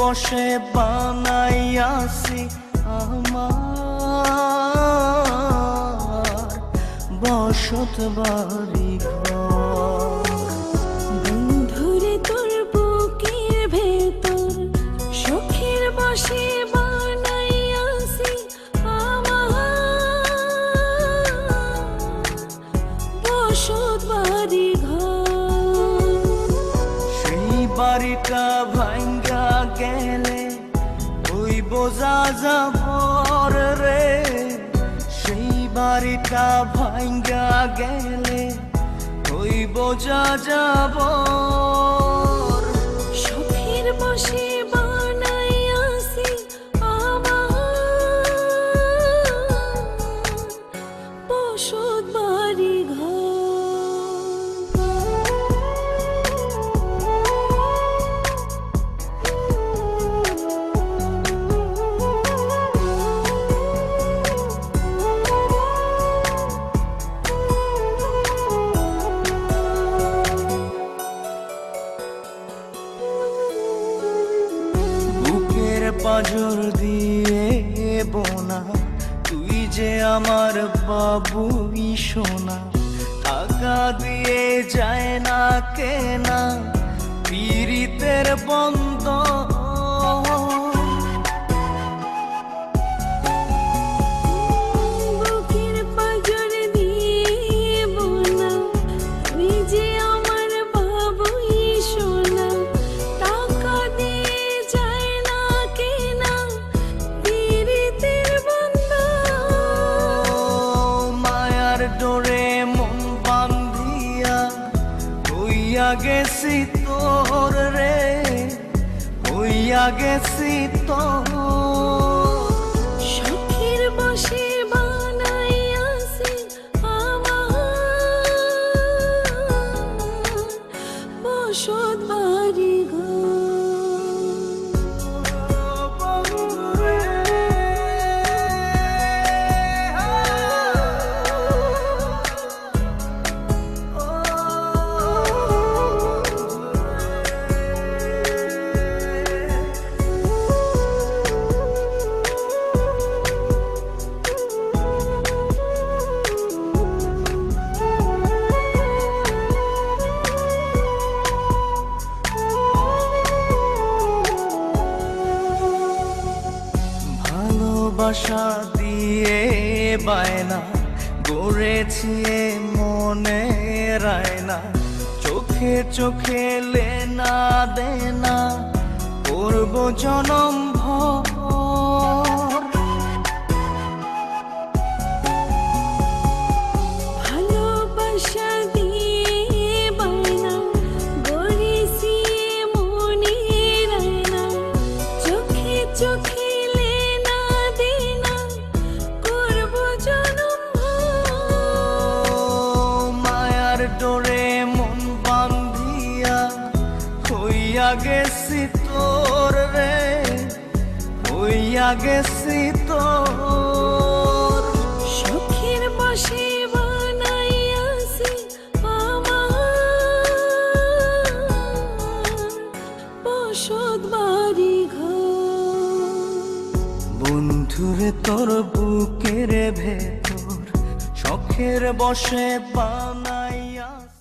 বসে বানাইয়াছি আমার বসত বাড়ি ঘর। বন্ধুরে তোর বুকের ভেতর শখের বসে বানাইয়াছি আমার বসত বাড়ি ঘর। সেই বাড়িটা ভাঙ্গা গেলে ওই বোঝা যাবর রে, সেই বাড়িটা ভাঙ্গা গেলে ওই বোঝা যাবর। শখের বসে বানাইয়াছি আমার বসত বাড়ি ঘর। পাজর দিয়ে বোনা তুই যে আমার বাবুই সোনা, টাকা দিয়ে যায় না কেনা পীড়িতের বন্ধ। বুকের পাজর দিয়ে বোনা তুই যে আমার বাবুই সোনা, টাকা দিয়ে যায় না কেনা পীড়িতের বন্ধন। মায়ার ডোরে মন বান্ধিয়া হইয়া গেছি তোর রে, হইয়া গেছি তোর। শখের বসে বানাইয়াছি আমার বসত বাড়ি ঘর। ভালোবাসা দিয়ে বায়না গড়েছি মনে রায়না, চোখে চোখে লেনা দেনা করব জনম ভর। ভালোবাসা দিয়ে বায়না গড়েছি মনে রায়না, চোখে চোখে লেনা দেনা করব জনম ভর। মায়ার ডোরে মন বান্ধিয়া হইয়া গেছি তোর রে, হইয়া গেছি তোর। শখের বসে বানাইয়াছি আমার বসত বাড়ি ঘর। বন্ধুরে তোর বুকের ভেতর শখের বসে বানা